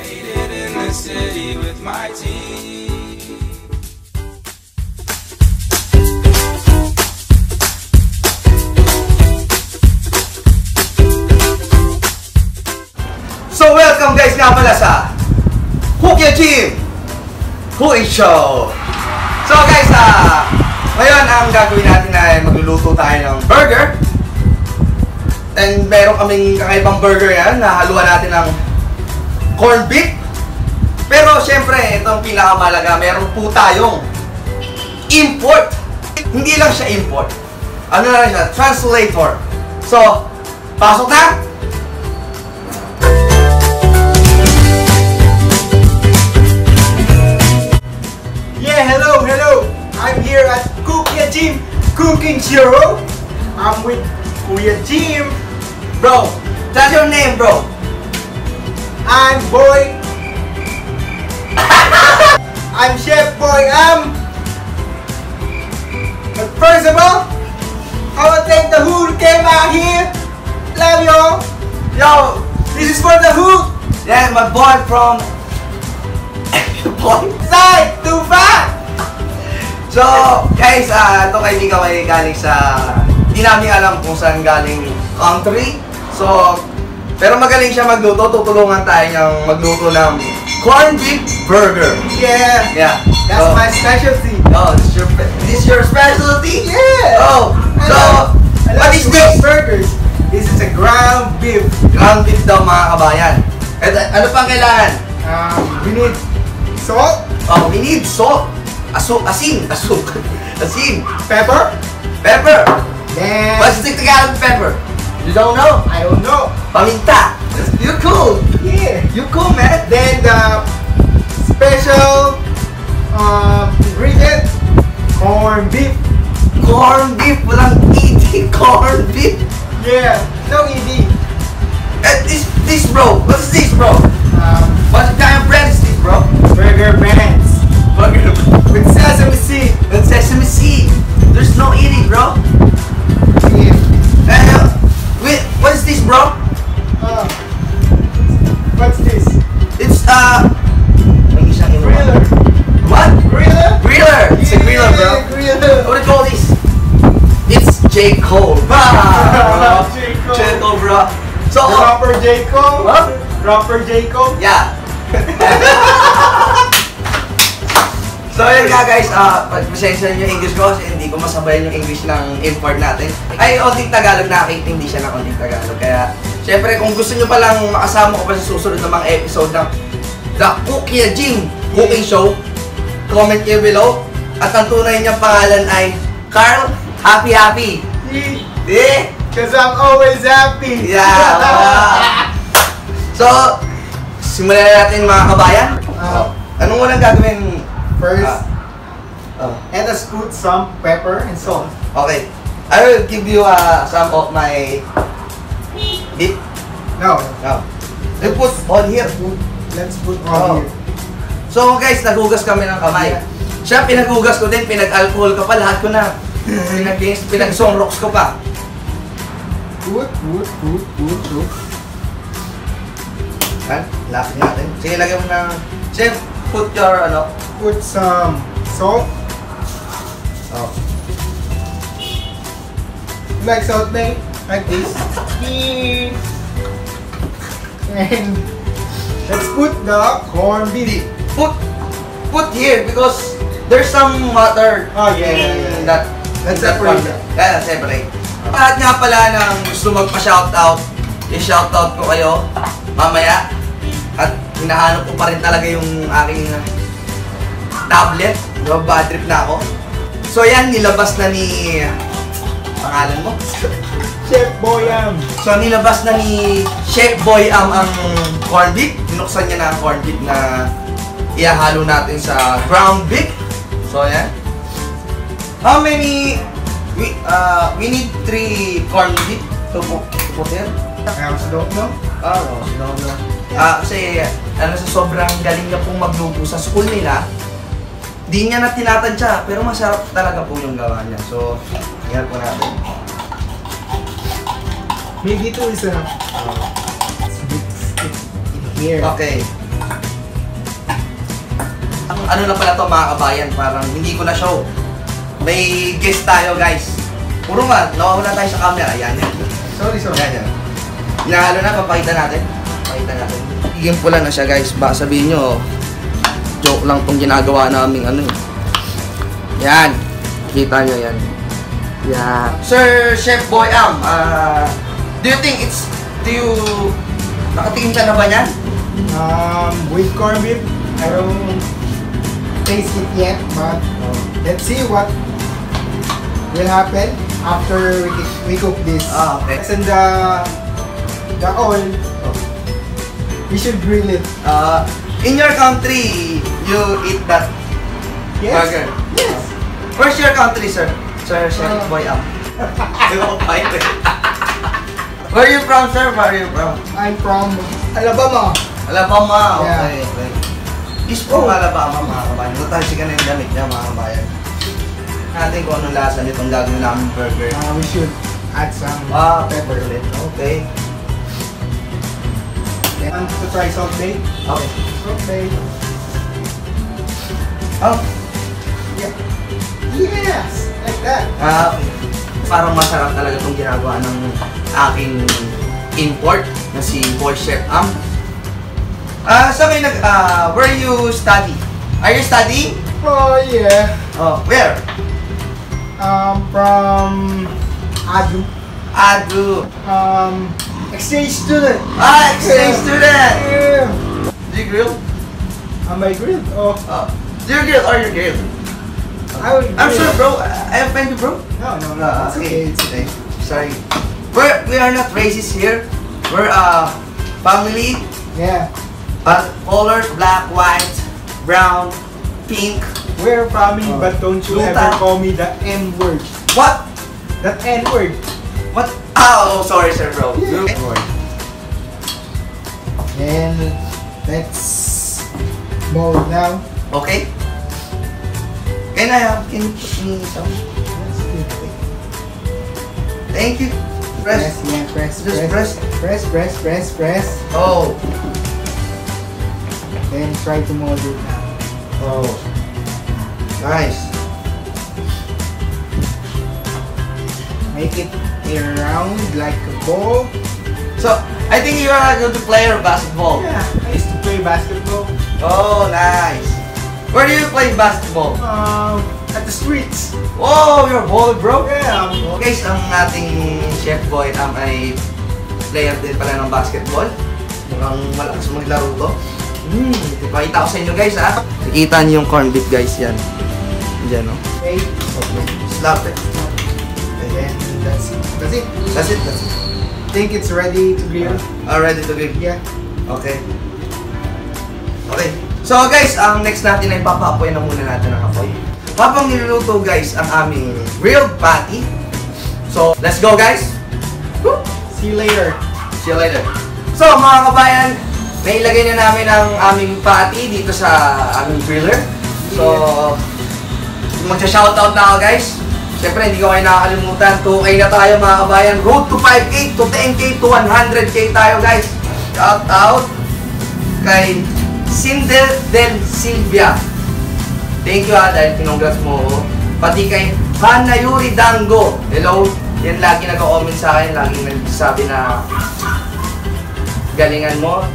in the city with my team. So welcome guys nga pala sa Cookie Team Cooking Show. So guys, ngayon ang gagawin natin ay magluluto tayo ng burger. And meron kaming kakaibang burger yan na haluan natin ng corned beef. Pero syempre, itong pinakamalaga, meron po tayong import. Hindi lang siya import. Ano na lang siya? Translator. So, pasok na! Yeah, hello. I'm here at Kuya Jim Cooking Show. I'm with Kuya Jim. Bro, that's your name, bro. I'm Boy. I'm Chef Boy. But first of all, I want to thank the who came out here. Love y'all. Yo, this is for the who. Yeah, my boy from... boy? Side, too fat. So, guys, ito kaibigan ay galing sa... Hindi namin alam kung saan galing country. So, pero magaling siya magluto. Tutulungan tayo niyang magluto ng corned beef burger. Yeah. Yeah. That's my specialty. Oh, this is your specialty? Yeah. Oh, so, what is this? Burgers. This is a ground beef. Ground beef daw mga kabayan. Ano pang kailangan? We need salt. Oh, we need salt. Asin. Pepper. Pepper. Then What's the Tagalog pepper? You don't know? I don't know. Paminta. You're cool. Yeah. You cool, man. Then the special ingredient, corned beef. Corned beef. Walang ED. Corned beef. Yeah. No ED. This bro. What's this, bro? What kind of bread is this, bro? Burger buns Burger with sesame seed. with sesame seed. There's no ED, bro. Yeah. Wait, what is this, bro? What's this? It's may isang Griller. What? Griller. Griller. It's a griller, bro. Yeah, griller. What do you call this? It's J. Cole. Bah! J. Cole. J. Cole, bro. So, Rapper J. Cole. What? Rapper J. Cole. yeah. So yun nga guys, pasensya nyo yung English ko kasi hindi ko masabayan yung English ng import natin. Ay, konting Tagalog, nakakaintindi siya ng konting Tagalog. Kaya, syempre kung gusto nyo palang makasama ko pa sa susunod ng mga episode ng The Kuya Jim Cooking Show, comment kayo below. At ang tunay niyang pangalan ay Carl Happy Happy. Eh? Cause I'm always happy. Yeah! So, simulan na natin mga kabayan. Anong unang gagawin? First, let us put some pepper and salt. Okay. I will give you some of my beef. No. No. You put all here. Let's put all here. So guys, naghugas kami ng kamay. Siya, pinaghugas ko din, pinag-alcohol ka pa, lahat ko na. Pinag-sonrox ko pa. Put. Lapit natin. Sige, lagyan mo na. Chef, put your Put some salt. Oh. Like salt, mate? Like this. And let's put the corned beef. Put here because there's some water. Oh, yeah. Let's separate that. that. Yeah, separate. Lahat nga pala ng gusto magpa-shoutout, i-shoutout ko kayo mamaya. At hinahanap ko pa rin talaga yung aking tablet. Bad trip na ako. So yan, nilabas na ni... Pangalan mo? Chef Boyam. So nilabas na ni Chef Boyam ang corned beef. Binuksan niya na ang corned beef na ihahalo natin sa ground beef. So yan. How many... We need 3 corned beef to put here. I also don't know. No. Kasi sa sobrang galing niya pong magluto sa school nila, di niya na tinatansya, pero masarap talaga po yung gawa niya. So, tingnan po natin. Maybe ito is a... in here. Okay. ano na pala to mga kabayan, parang hindi ko na show. May guest tayo guys. Puro nga, nawawala tayo sa camera. Ayan yan. Sorry. Yan. Hinahalo na, papakita natin. Higing pula na siya guys. Baka sabihin nyo, joke lang tong ginagawa naming ano eh. Yan. Kita nyo yan. Yeah. Sir Chef Boy Am, do you think nakatingin ka na ba niyan? With corned beef, I don't taste it yet, but let's see what will happen after we cook this. Okay. And the oil, we should grill it. In your country, you eat that burger? Yes. Where's your country, sir? Sir Chef Boy Am. Where are you from, sir? Where are you from? I'm from Alabama. Alabama. Yeah. Okay. Is from Alabama, mga kabayan. Matalsikan na yung damit niya, mga kabayan. Natin kung anong lasa nitong gagawin namin burger. We should add some pepper. Okay. And to try salt bay. Okay. Salt bay. Oh. Yeah. Yes! Like that. Parang masarap talaga itong ginagawa ng aking import na si Boy Chef Am. Where you study? Are you studying? Oh, yeah. Oh, where? From Adu. Adu. Exchange student. Exchange student! Yeah. Do you grill? Am I grilled? Oh. Do you grill or you grill? I'm sure, bro. I offend you, bro. No. It's okay. It's okay. Sorry. We are not racist here. We're family. Yeah. Colors, black, white, brown, pink. We're family, but don't you Luta. ever call me the N word. What? That N word. What? Oh, sorry, sir, bro. Yeah. And let's mold now. Okay. Can you put me some? That's good. Thank you. Press. Yeah, press. Oh. Then try to mold it now. Oh. Nice. Make it round like a ball. So, I think you are a good player of basketball. Yeah, I used to play basketball. Oh, nice. Where do you play basketball? At the streets. Oh, you're a baller, bro. Yeah. Guys, ang ating Chef Boy Am ay player din pala ng basketball. Mukhang malakas maglaro to. Ipakita ko sa inyo guys ha. Nakita niyo yung corned beef guys yan. Diyan no. Okay. Slap it. And then that's it. That's it. Think it's ready to grill? Ready to grill? Yeah. Okay. Okay. So guys, ang next natin ay papapoy na muna natin ang apoy. Habang niluluto guys ang aming grilled patty. So, let's go guys. Woo! See you later. See you later. So mga kabayan, nailagay na namin ang aming patty dito sa aming griller. So, magsha-shoutout na ako guys. Siyempre, hindi ko kayo nakakalimutan. 2K na tayo mga kabayan. Road to 5K, to 10K, to 100K tayo guys. Shoutout kay Sindel Del Silvia. Thank you dahil pinongrats mo ako. Pati kay Hana Yuri Dango. Hello. Yan lagi nag-comment sa akin. Lagi nagsabi na galingan mo.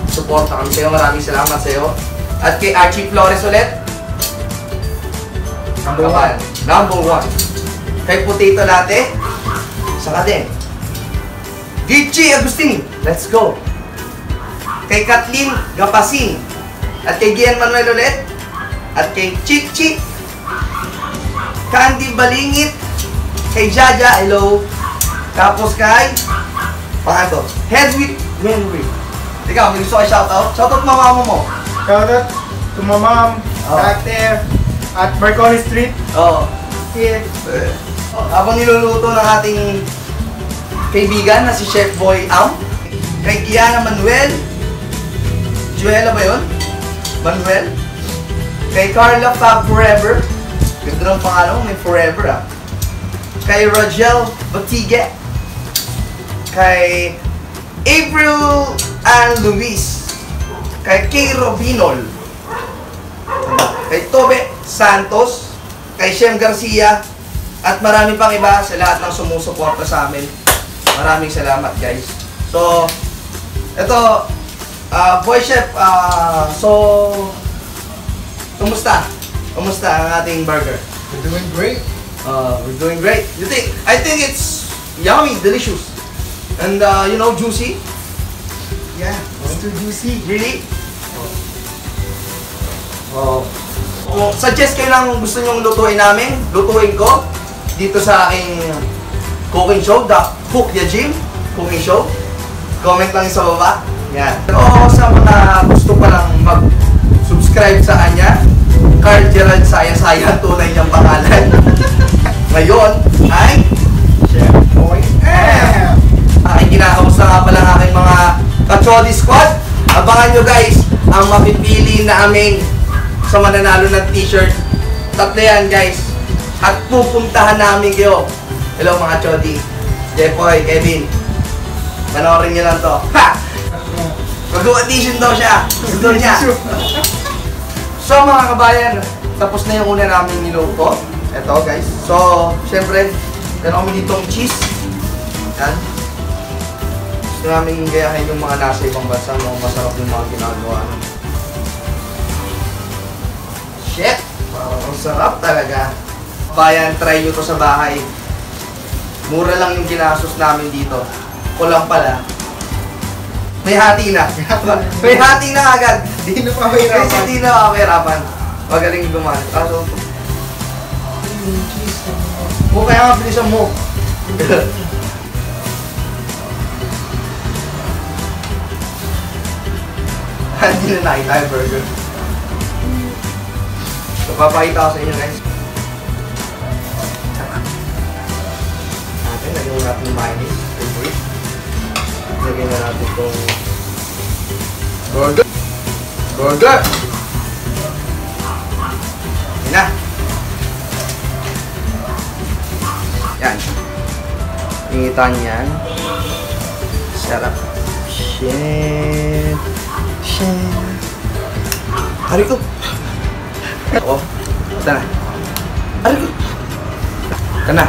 Suporta kami sa'yo. Maraming salamat sa'yo. At kay Archie Flores ulit. Number one. Kay Potato Latte. Saka din. Gitchi Agustin. Let's go. Kay Kathleen Gapasin. At kay Gian Manuel ulit. At kay Chichi. Candy Balingit. Kay Jaja, hello. Tapos kay pangato, Hedwig Henry. Ikaw, may gusto kayo shoutout? Shoutout mama mo. Shoutout to my mom back there at Marconi Street. Oo. Here. Habang niluluto ng ating kaibigan na si Chef Boy Am. Kay Kiana Manuel. Juela ba yun? Manuel. Kay Carla Fab Forever. Ganda ng pangalan mo, may forever ah. Kay Rogel Batigue. Kay April Ann Luis. Kay Kay Robinol. kay Tobe Santos, kay Shem Garcia, at marami pang iba sa lahat ng sumusuporta sa amin. Maraming salamat, guys. So, ito, Boy Chef, so, kumusta? Kumusta ang ating burger? We're doing great. We're doing great. I think it's yummy, delicious, and juicy. Yeah, it's too juicy. Really? Suggest kayo lang gusto nyong lutuin namin, lutuin ko dito sa aking cooking show, The Cook Ya Gym Cooking Show. Comment lang sa baba. Yan. Pero sa mga gusto pa lang mag-subscribe sa kanya, Carl Gerald Saya-Saya, tunay niyang pangalan. Ngayon ay Chef Boy M. aking kinakamusta nga pala ang aking mga Kachodi Squad. Abangan nyo guys ang mapipili namin sa mananalo ng t-shirt. Tatlo yan guys. At pupuntahan namin kayo. Hello mga Chodi. Jepoy, Kevin. Panoorin nyo lang to. Ha! Mag-audition daw siya. Gusto niya. So mga kabayan, tapos na yung una namin niluto. Ito guys. So, syempre, meron kami ditong cheese. Yan. Gusto namin gayahin yung mga nasa ibang bansa, mga masarap yung mga ginagawa. Shit! Ang sarap talaga. Bayan, try nyo to sa bahay. Mura lang yung ginastos namin dito. Kulang pala. May hati na. May hati na agad. Di na pahirapan. Kasi hindi na mahirapan. Magaling gumawa. Kaso, kaya nga bilisan mo. Hindi na nakita yung burger. So, papakita ko sa inyo guys. Lagyan mo natin yung mayonnaise. Lagyan na natin itong burger. Burger! Yan na. Yan. Ingitan yan. Sarap. Shit. Shit. Hari ko. Oh. Ito na. Hari ko. Ito na.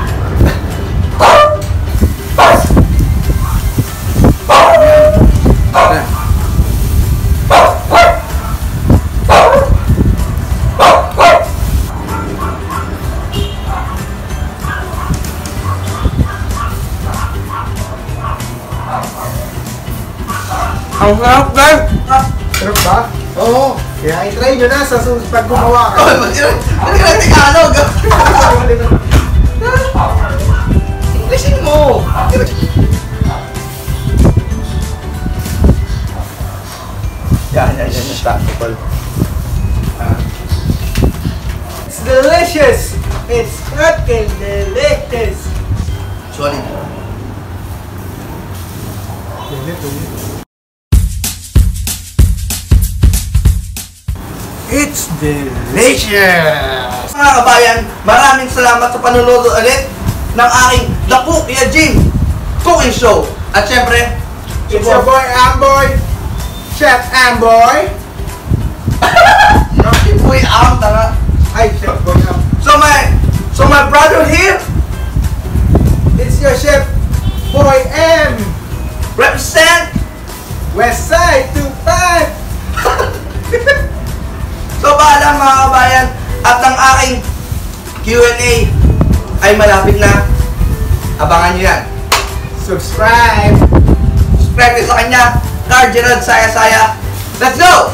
Ang sarap guys! Sarap ba? Oo. Kaya i-try nyo na sa pag gumawa ka. Hindi na Tagalog! Englishin mo! Yan. Stop. It's delicious! It's fucking delicious! Solid. It's delicious! Mga kabayan, maraming salamat sa panonood ulit ng aking The Cook Ya Gym Cooking Show. At syempre, It's your boy Amboy! Chef Amboy! Uy, tanga. Ay, Chef Boy Am. So my brother here, It's your Chef Boy M! represent. Westside 25! So paalam mga kabayan, at ang aking Q&A ay malapit na. Abangan nyo yan. Subscribe! Subscribe kayo sa kanya, Carl Gerald Saya-Saya. Let's go!